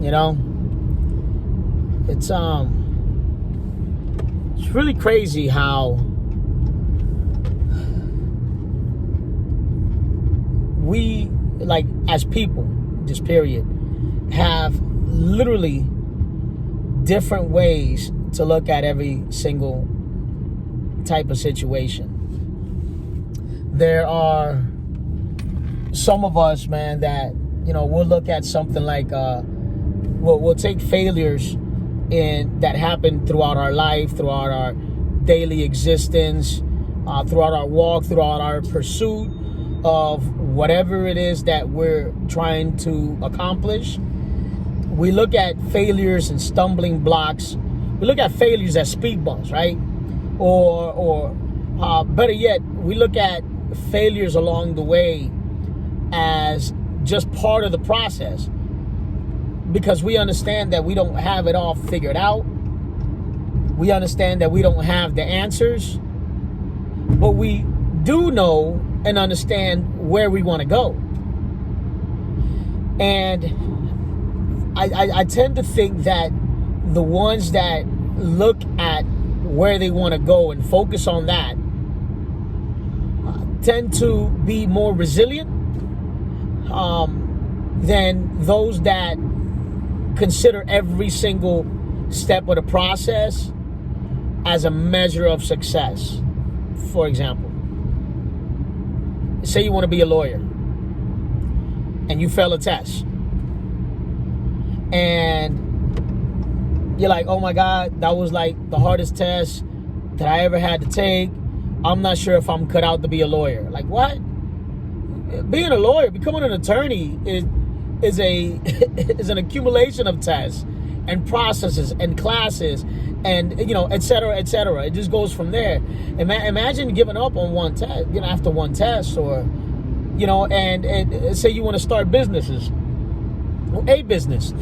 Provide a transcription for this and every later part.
You know, it's really crazy how we, like, as people, just period, have literally different ways to look at every single type of situation. There are some of us, man, that, you know, we'll look at something like we'll take failures that happen throughout our life, throughout our daily existence, throughout our walk, throughout our pursuit of whatever it is that we're trying to accomplish. We look at failures and stumbling blocks. We look at failures as speed bumps, right? Or better yet, we look at failures along the way as just part of the process, because we understand that we don't have it all figured out. We understand that we don't have the answers, but we do know and understand where we want to go. And I tend to think that the ones that look at where they want to go and focus on that tend to be more resilient than those that consider every single step of the process as a measure of success. For example, say you want to be a lawyer and you fail a test, and you're like, oh my God, that was like the hardest test that I ever had to take. I'm not sure if I'm cut out to be a lawyer. Like, what? Being a lawyer, becoming an attorney is an accumulation of tests and processes and classes and, you know, et cetera, et cetera. It just goes from there. Imagine giving up on one test, you know, after one test, or, you know, and say you want to start businesses, or a business,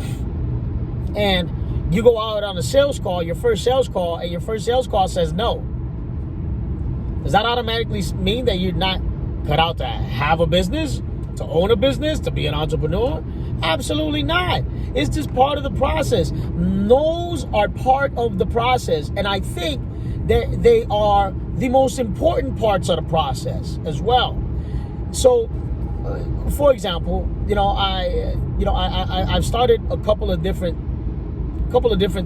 and you go out on a sales call, your first sales call, and your first sales call says no. Does that automatically mean that you're not cut out to have a business, to own a business, to be an entrepreneur? Absolutely not. It's just part of the process. Those are part of the process, and I think that they are the most important parts of the process as well. So, for example, I've started a couple of different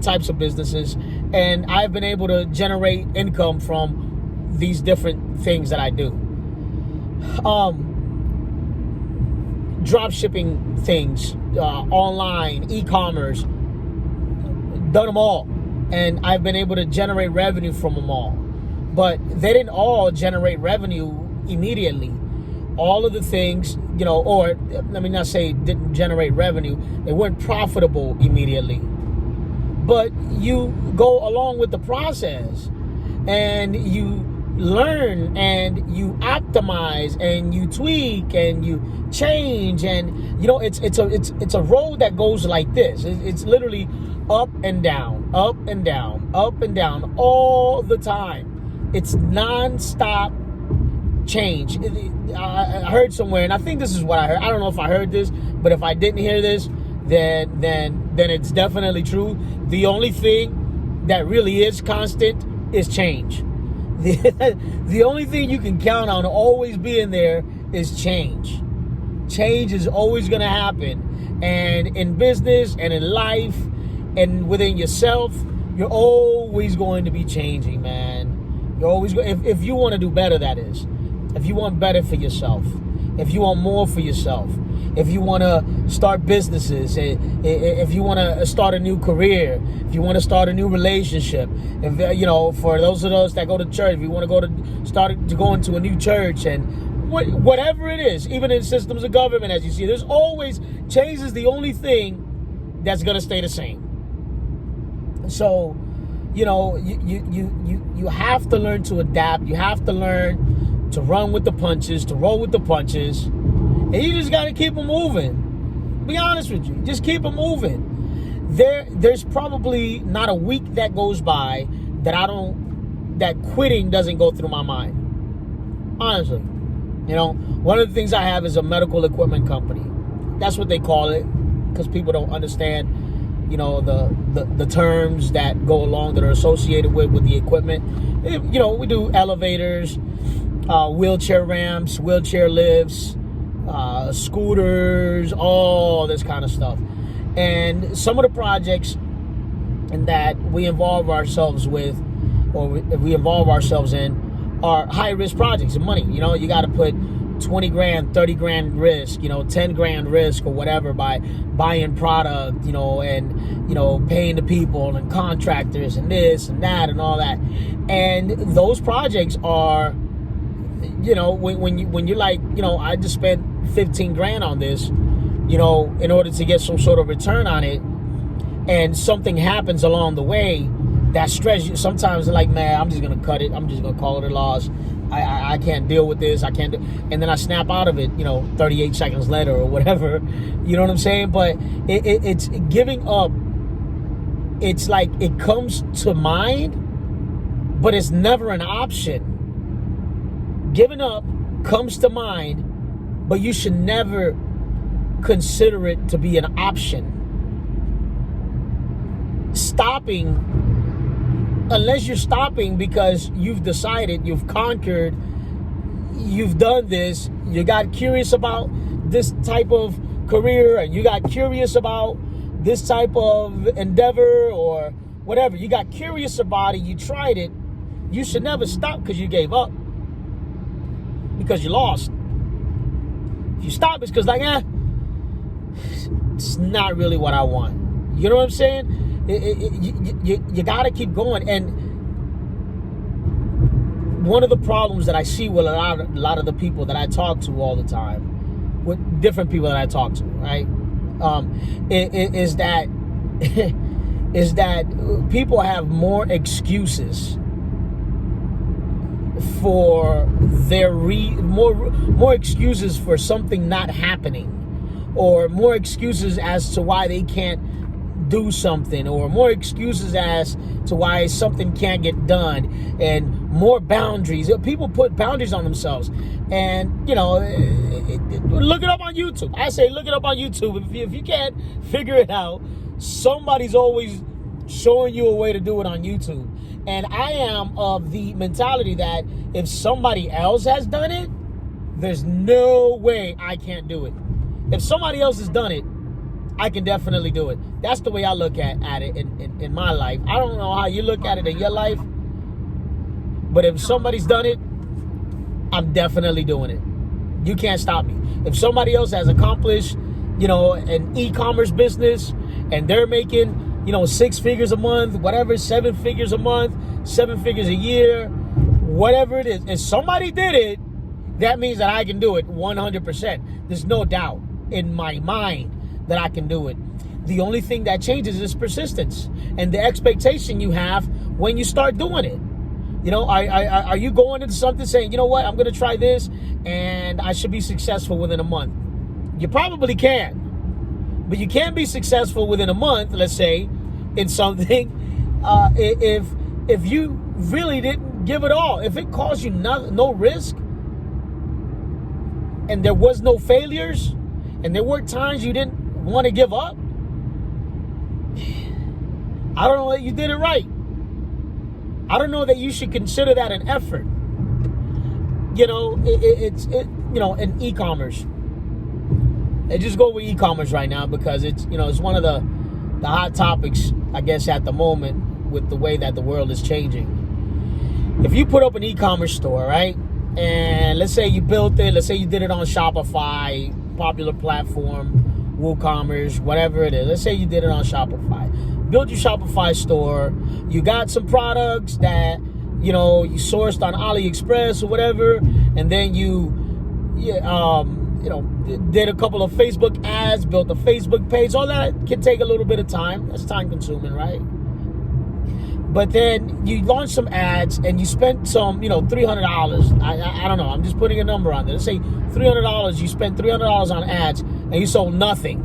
types of businesses, and I've been able to generate income from these different things that I do. Drop shipping things, online, e-commerce, done them all. And I've been able to generate revenue from them all. But they didn't all generate revenue immediately. All of the things, you know, or let me not say didn't generate revenue, they weren't profitable immediately. But you go along with the process and you learn and you optimize and you tweak and you change, and you know it's a road that goes like this. It's literally up and down, up and down, up and down all the time. It's non-stop change. I heard somewhere, and I think this is what I heard. I don't know if I heard this, but if I didn't hear this, then it's definitely true. The only thing that really is constant is change. The only thing you can count on always being there is change. Change is always going to happen. And in business and in life and within yourself, you're always going to be changing, man. You're always if you want to do better, that is. If you want better for yourself, if you want more for yourself, if you want to start businesses, if you want to start a new career, if you want to start a new relationship, if, you know, for those of us that go to church, if you want to go into a new church, and whatever it is, even in systems of government, as you see, there's always change is the only thing that's going to stay the same. So, you know, you have to learn to adapt. You have to learn to run with the punches, to roll with the punches. And you just got to keep them moving. Be honest with you. Just keep them moving. There's probably not a week that goes by that quitting doesn't go through my mind. Honestly. You know, one of the things I have is a medical equipment company. That's what they call it, because people don't understand you know, the terms that go along that are associated with the equipment. You know, we do elevators, wheelchair ramps, wheelchair lifts, scooters, all this kind of stuff. And some of the projects that we involve ourselves with, or we involve ourselves in, are high risk projects and money. You know, you got to put 20 grand, 30 grand risk, you know, 10 grand risk or whatever by buying product, you know, and, you know, paying the people and contractors and this and that and all that. And those projects are, you know, when you're like, you know, I just spent 15 grand on this, you know, in order to get some sort of return on it, and something happens along the way that stresses you. Sometimes like, man, I'm just going to cut it. I'm just going to call it a loss. I can't deal with this. I can't do, and then I snap out of it, you know, 38 seconds later or whatever. You know what I'm saying? But it's giving up. It's like it comes to mind, but it's never an option. Giving up comes to mind, but you should never consider it to be an option. Stopping, unless you're stopping because you've decided, you've conquered, you've done this, you got curious about this type of career, and you got curious about this type of endeavor or whatever, you got curious about it, you tried it, you should never stop because you gave up, because you lost. If you stop, it's because like, it's not really what I want. You know what I'm saying? You got to keep going. And one of the problems that I see with a lot of the people that I talk to all the time, with different people that I talk to, right, is that people have more excuses for their more excuses for something not happening, or more excuses as to why they can't do something, or more excuses as to why something can't get done, and more boundaries. People put boundaries on themselves, and you know, look it up on YouTube. I say look it up on YouTube. If you can't figure it out, somebody's always showing you a way to do it on YouTube. And I am of the mentality that if somebody else has done it, there's no way I can't do it. If somebody else has done it, I can definitely do it. That's the way I look at it in my life. I don't know how you look at it in your life, but if somebody's done it, I'm definitely doing it. You can't stop me. If somebody else has accomplished, you know, an e-commerce business, and they're making, you know, 6 figures a month, whatever, 7 figures a month, 7 figures a year, whatever it is, if somebody did it, that means that I can do it 100%. There's no doubt in my mind that I can do it. The only thing that changes is persistence and the expectation you have when you start doing it. You know, are you going into something saying, you know what, I'm going to try this and I should be successful within a month? You probably can, but you can't be successful within a month, let's say, in something, if you really didn't give it all. If it caused you no risk, and there was no failures, and there were times you didn't want to give up, I don't know that you did it right. I don't know that you should consider that an effort. You know, it's you know, in e-commerce. And just go with e-commerce right now because it's, you know, it's one of the hot topics, I guess, at the moment with the way that the world is changing. If you put up an e-commerce store, right, and let's say you built it, let's say you did it on Shopify, popular platform, WooCommerce, whatever it is. Let's say you did it on Shopify. Built your Shopify store. You got some products that, you know, you sourced on AliExpress or whatever, and then you know, did a couple of Facebook ads, built a Facebook page. All that can take a little bit of time. That's time consuming, right? But then you launched some ads and you spent some, you know, $300. I don't know. I'm just putting a number on there. Let's say $300. You spent $300 on ads and you sold nothing.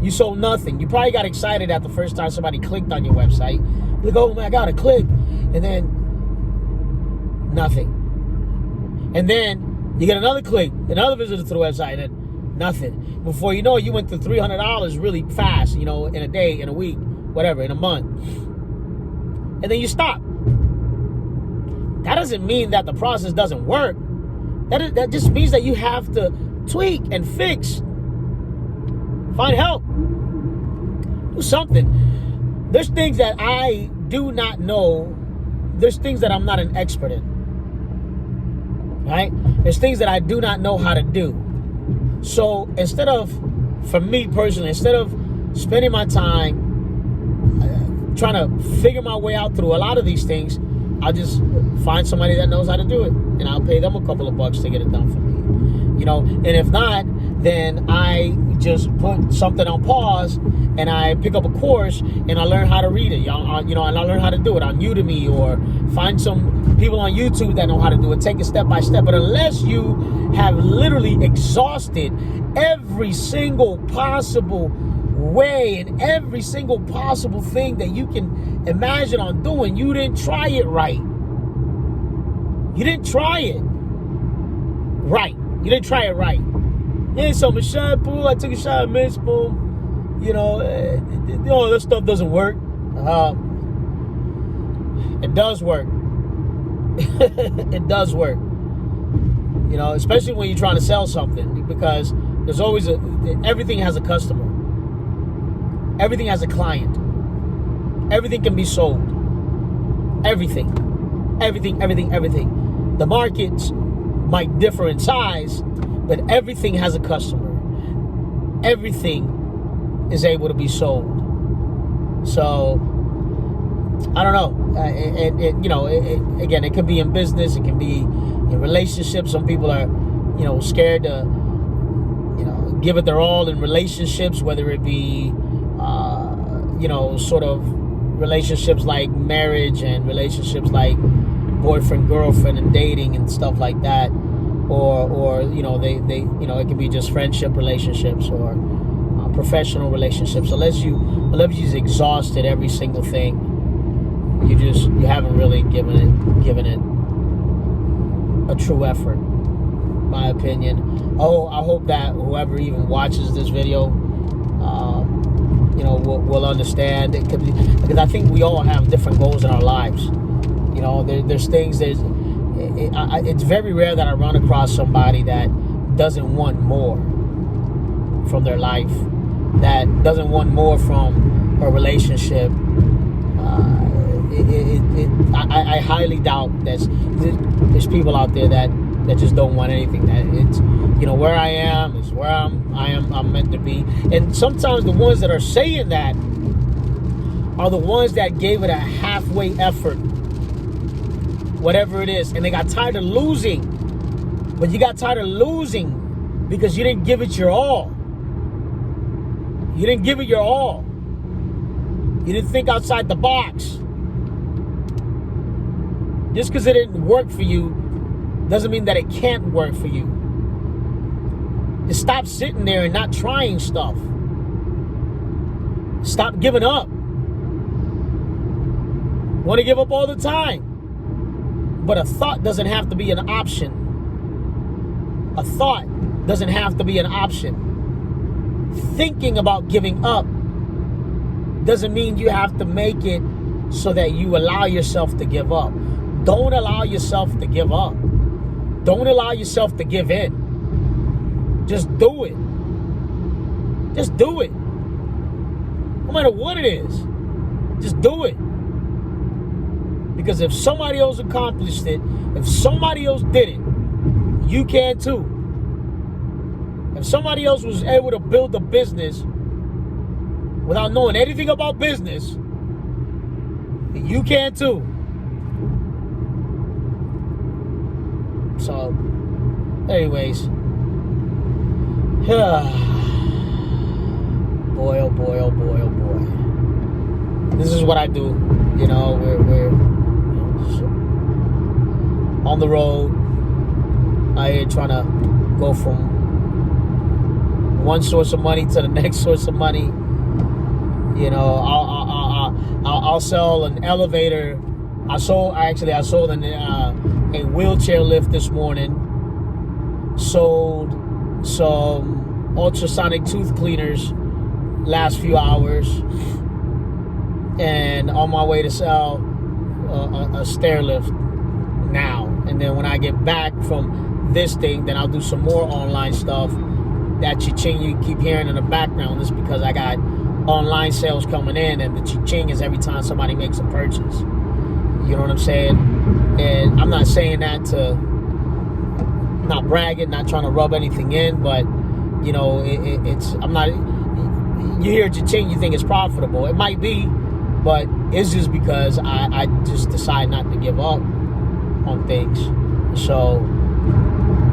You sold nothing. You probably got excited at the first time somebody clicked on your website. You're like, oh my God, I clicked. And then nothing. And then you get another click, another visitor to the website, and Nothing. Before you know it, you went to $300 really fast, you know, in a day, in a week, whatever, in a month. And then you stop. That doesn't mean that the process doesn't work. That just means that you have to tweak and fix. Find help. Do something. There's things that I do not know. There's things that I'm not an expert in. Right? There's things that I do not know how to do. So instead of, for me personally, instead of spending my time trying to figure my way out through a lot of these things, I'll just find somebody that knows how to do it, and I'll pay them a couple of bucks to get it done for me. You know, and if not, then I just put something on pause and I pick up a course and I learn how to read it. You know, and I learn how to do it on Udemy, or find some people on YouTube that know how to do it. Take it step by step. But unless you have literally exhausted every single possible way and every single possible thing that you can imagine on doing, you didn't try it right. You didn't try it right. You didn't try it right. Yeah, so my shampoo, I took a shot of mint, boom. You know, that stuff doesn't work. It does work. It does work. You know, especially when you're trying to sell something, because there's always everything has a customer. Everything has a client. Everything can be sold. Everything. The markets might differ in size, but everything has a customer. Everything is able to be sold. So, I don't know. Again, it can be in business. It can be in relationships. Some people are, scared to, give it their all in relationships, whether it be, sort of relationships like marriage and relationships like boyfriend, girlfriend, and dating and stuff like that. Or it can be just friendship relationships or professional relationships. Unless you've exhausted every single thing, you haven't really given it a true effort, my opinion. I hope that whoever even watches this video, will understand it, because I think we all have different goals in our lives. There's things. It's very rare that I run across somebody that doesn't want more from their life, that doesn't want more from a relationship. I highly doubt there's people out there that just don't want anything. That it's where I am is where I'm meant to be. And sometimes the ones that are saying that are the ones that gave it a halfway effort, whatever it is, and they got tired of losing. But you got tired of losing because you didn't give it your all. You didn't give it your all. You didn't think outside the box. Just because it didn't work for you doesn't mean that it can't work for you. Just stop sitting there and not trying stuff. Stop giving up. Want to give up all the time. But a thought doesn't have to be an option. A thought doesn't have to be an option. Thinking about giving up doesn't mean you have to make it so that you allow yourself to give up. Don't allow yourself to give up. Don't allow yourself to give in. Just do it. Just do it. No matter what it is, just do it. Because if somebody else accomplished it, if somebody else did it, you can too. If somebody else was able to build a business without knowing anything about business, you can too. So, anyways, boy, oh boy, oh boy, oh boy. This is what I do. We're on the road. I trying to go from one source of money to the next source of money. I'll sell an elevator. I sold a wheelchair lift this morning. Sold some ultrasonic tooth cleaners last few hours, and on my way to sell a stair lift now. And then when I get back from this thing, then I'll do some more online stuff. That cha-ching you keep hearing in the background is because I got online sales coming in, and the cha-ching is every time somebody makes a purchase. You know what I'm saying? And I'm not saying that to, not bragging, not trying to rub anything in, but you know, it's, I'm not, you hear cha-ching, you think it's profitable. It might be, but it's just because I just decide not to give up on things. So,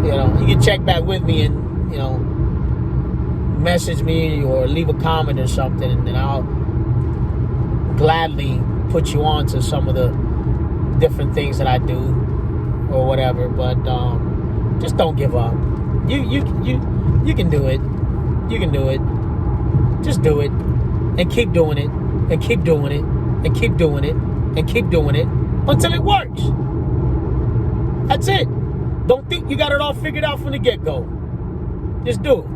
you know, you can check back with me and, you know, message me or leave a comment or something, and I'll gladly put you on to some of the different things that I do or whatever. But just don't give up. You can do it. You can do it. Just do it and keep doing it and keep doing it and keep doing it and keep doing it until it works. That's it. Don't think you got it all figured out from the get-go. Just do it.